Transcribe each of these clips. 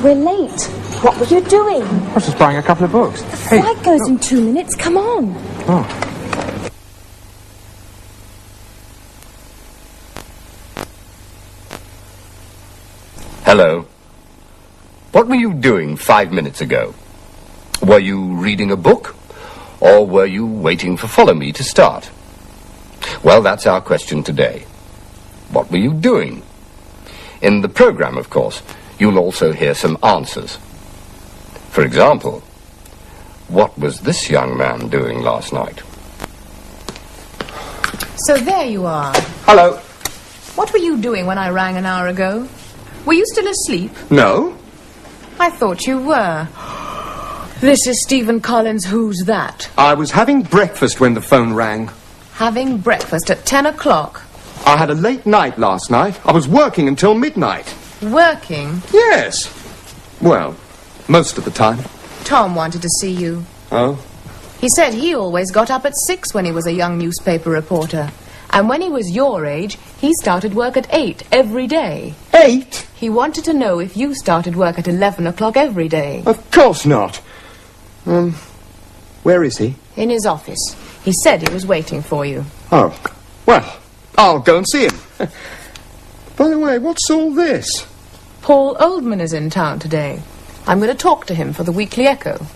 We're late. What were you doing? I was just buying a couple of books. The flight goes in 2 minutes. Come on. Oh. Hello. What were you doing 5 minutes ago? Were you reading a book? Or were you waiting for Follow Me to start? Well, that's our question today. What were you doing? In the program, of course, you'll also hear some answers. For example, what was this young man doing last night? So there you are. Hello. What were you doing when I rang an hour ago? Were you still asleep? No. I thought you were. This is Stephen Collins' Who's That? I was having breakfast when the phone rang. Having breakfast at 10 o'clock. I had a late night last night. I was working until midnight. Working? Yes. Well, most of the time. Tom wanted to see you. Oh? He said he always got up at 6 when he was a young newspaper reporter. And when he was your age, he started work at 8 every day. 8? He wanted to know if you started work at 11 o'clock every day. Of course not. Where is he? In his office. He said he was waiting for you. Oh, well, I'll go and see him. By the way, what's all this? Paul Oldman is in town today. I'm going to talk to him for the Weekly Echo.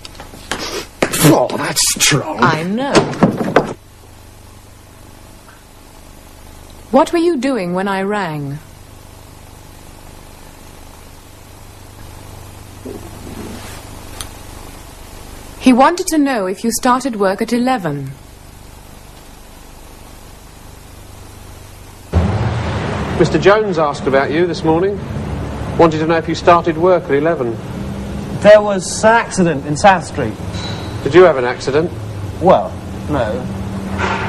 Oh, that's strong. I know. What were you doing when I rang? He wanted to know if you started work at 11. Mr. Jones asked about you this morning. Wanted to know if you started work at 11. There was an accident in South Street. Did you have an accident? Well, no.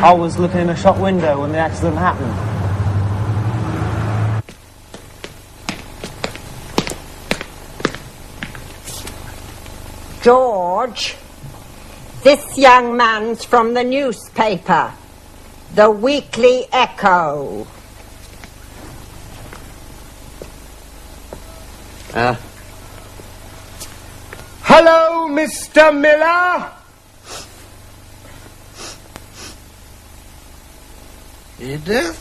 I was looking in a shop window when the accident happened. George, this young man's from the newspaper, the Weekly Echo. Hello, Mr. Miller? Edith?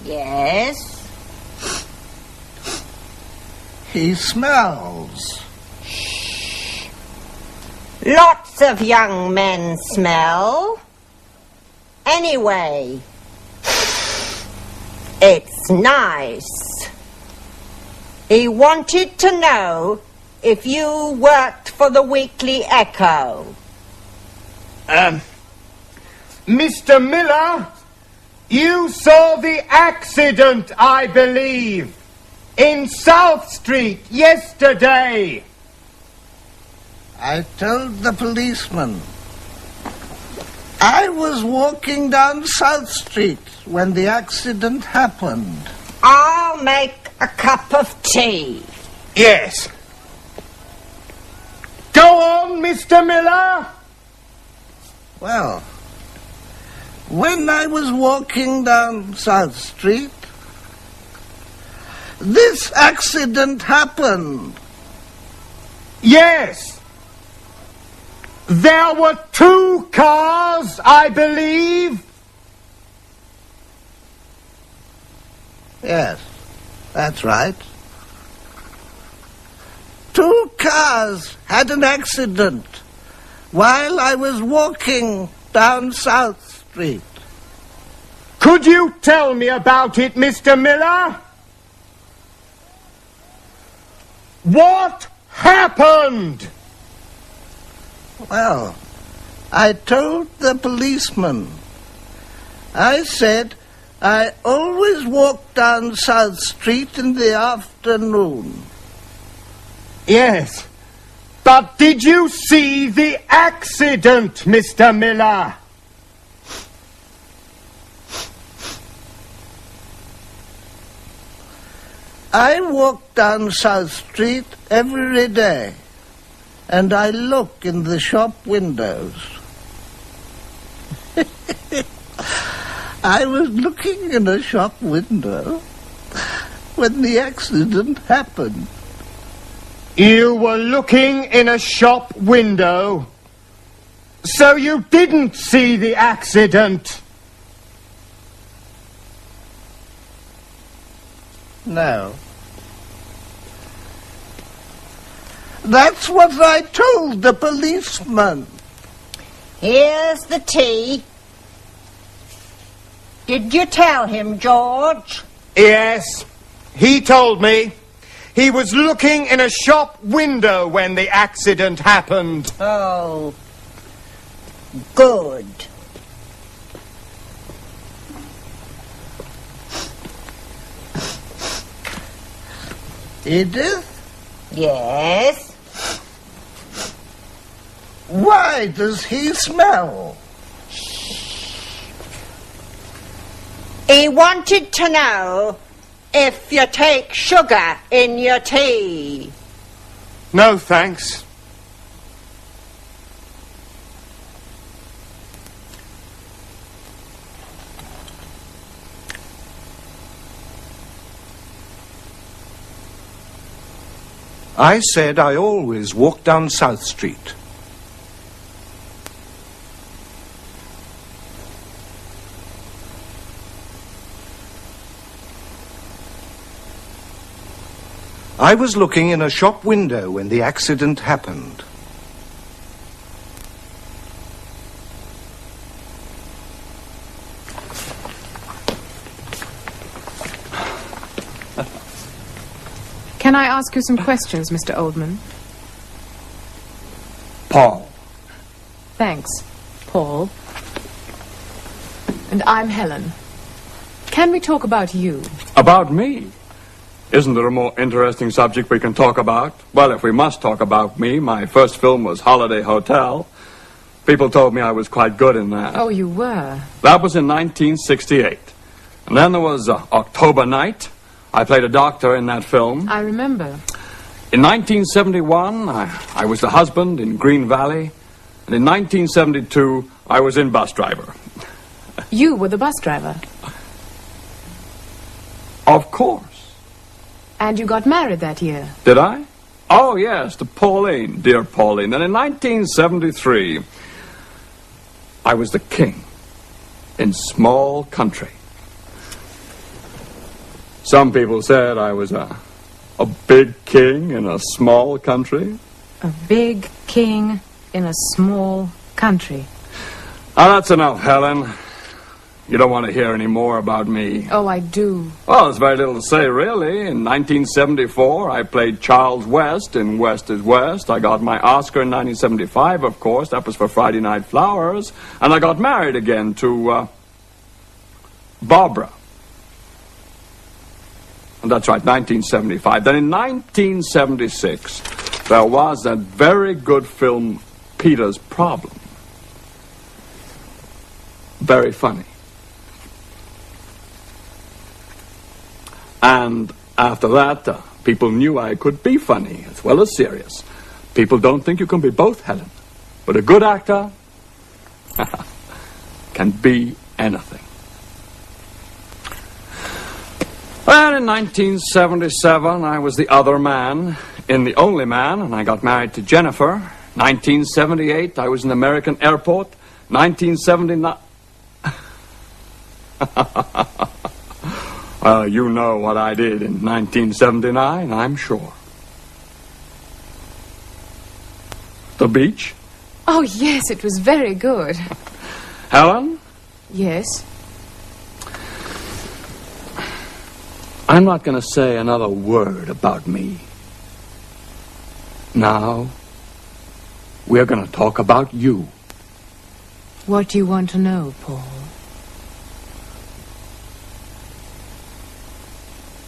Yes? He smells. Lots of young men smell. Anyway, it's nice. He wanted to know if you worked for the Weekly Echo. Mr. Miller, you saw the accident, I believe, in South Street yesterday. I told the policeman. I was walking down South Street when the accident happened. I'll make a cup of tea. Yes. Go on, Mr. Miller. Well, when I was walking down South Street, this accident happened. Yes. There were 2 cars, I believe. Yes, that's right. 2 cars had an accident while I was walking down South Street. Could you tell me about it, Mr. Miller? What happened? Well, I told the policeman. I said I always walk down South Street in the afternoon. Yes, but did you see the accident, Mr. Miller? I walk down South Street every day, and I look in the shop windows. I was looking in a shop window when the accident happened. You were looking in a shop window, so you didn't see the accident. No. That's what I told the policeman. Here's the tea. Did you tell him, George? Yes, he told me. He was looking in a shop window when the accident happened. Oh, good. Edith? Yes? Why does he smell? He wanted to know if you take sugar in your tea. No, thanks. I said I always walk down South Street. I was looking in a shop window when the accident happened. Can I ask you some questions, Mr. Oldman? Paul. Thanks, Paul. And I'm Helen. Can we talk about you? About me? Isn't there a more interesting subject we can talk about? Well, if we must talk about me, my first film was Holiday Hotel. People told me I was quite good in that. Oh, you were? That was in 1968. And then there was October Night. I played a doctor in that film. I remember. In 1971, I was the husband in Green Valley. And in 1972, I was in Bus Driver. You were the bus driver? Of course. And you got married that year? Did I? Oh, yes, to Pauline, dear Pauline. Then in 1973, I was the king in Small Country. Some people said I was a big king in a small country. A big king in a small country. Oh, that's enough, Helen. You don't want to hear any more about me. Oh, I do. Well, there's very little to say, really. In 1974, I played Charles West in West is West. I got my Oscar in 1975, of course. That was for Friday Night Flowers. And I got married again to Barbara. And that's right, 1975. Then in 1976, there was that very good film, Peter's Problem. Very funny. And after that, people knew I could be funny as well as serious. People don't think you can be both, Helen. But a good actor can be anything. Well, in 1977, I was the other man in The Only Man, and I got married to Jennifer. 1978, I was in American Airport. 1979... you know what I did in 1979, I'm sure. The beach? Oh, yes, it was very good. Helen? Yes? I'm not going to say another word about me. Now, we're going to talk about you. What do you want to know, Paul?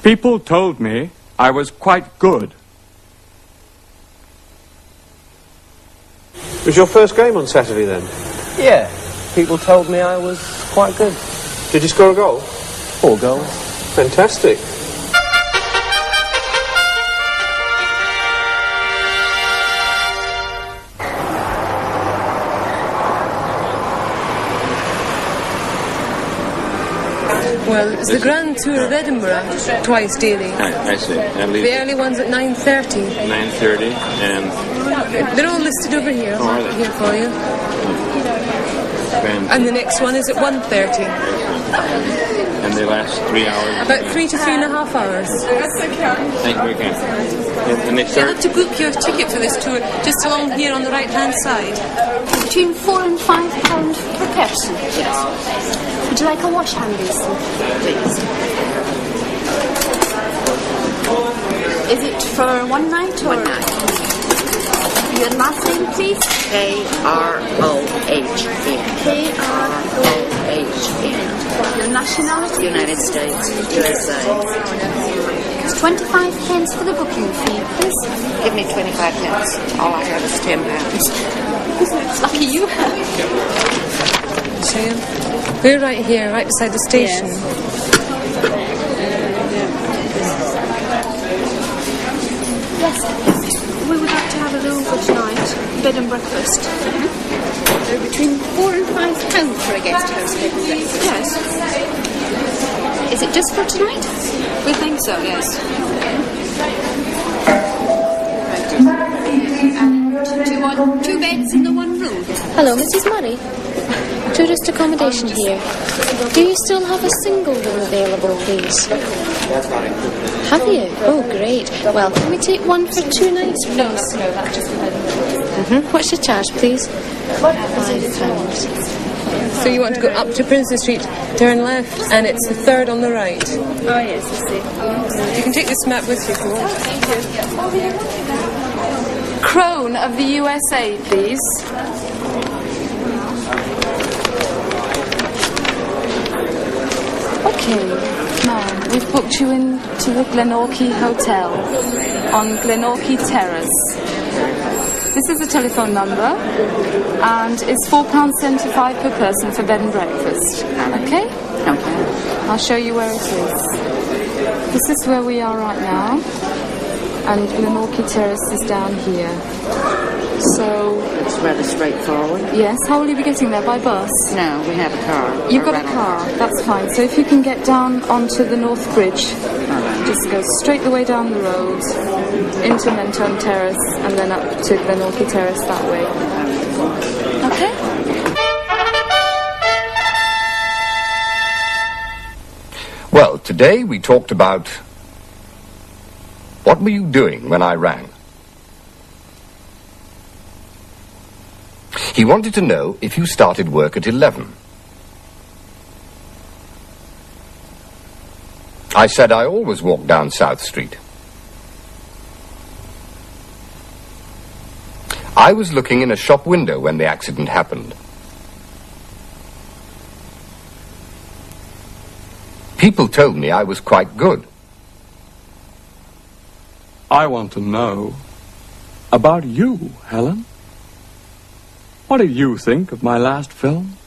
People told me I was quite good. Was your first game on Saturday then? Yeah, people told me I was quite good. Did you score a goal? 4 goals. Fantastic. Well, it's the grand tour of Edinburgh, twice daily. I see. The early one's at 9:30. 9:30, and they're all listed over here. I'll mark it here for you. And the next one is at 1:30. And they last 3 hours? About 3 to 3.5 hours. Thank you very much. And they You'll start... have to book your ticket for this tour just along here on the right-hand side. Between £4 and £5 per person. Yes. Would you like a wash hand basin? Please. Is it for one night or? One night. Your last name, please? K-R-O-H-N. K-R-O-H-N. Your nationality? United States, USA. It's 25 pence for the booking fee, please. Give me 25 pence. All I have is £10. It's lucky you have. We're right here, right beside the station. Yes, we would like to have a room for tonight, bed and breakfast. They're between £4 and £5 for a guest house bed and breakfast. Yes. Is it just for tonight? We think so, yes. Do you want 2 beds in the one room? Hello, Mrs. Murray. Tourist accommodation here. Do you still have a single room available, please? Have you? Oh, great. Well, can we take one for 2 nights, please? No, that's just What's your charge, please? £5. So you want to go up to Princes Street, turn left, and it's the third on the right. Oh, yes, I see. You can take this map with you if you want. Crone of the USA, please. Okay, now we've booked you into the Glenorchy Hotel on Glenorchy Terrace. This is a telephone number, and it's £4.75 per person for bed and breakfast. Okay? Okay. I'll show you where it is. This is where we are right now, and Glenorchy Terrace is down here. So it's rather straightforward. Yes. How will you be getting there? By bus? No, we have a car. You've got a car. That's fine. So if you can get down onto the North Bridge, just go straight the way down the road into Mentone Terrace and then up to Glenorchy Terrace that way. Okay? Well, today we talked about what were you doing when I rang? He wanted to know if you started work at 11. I said I always walk down South Street. I was looking in a shop window when the accident happened. People told me I was quite good. I want to know about you, Helen. What did you think of my last film?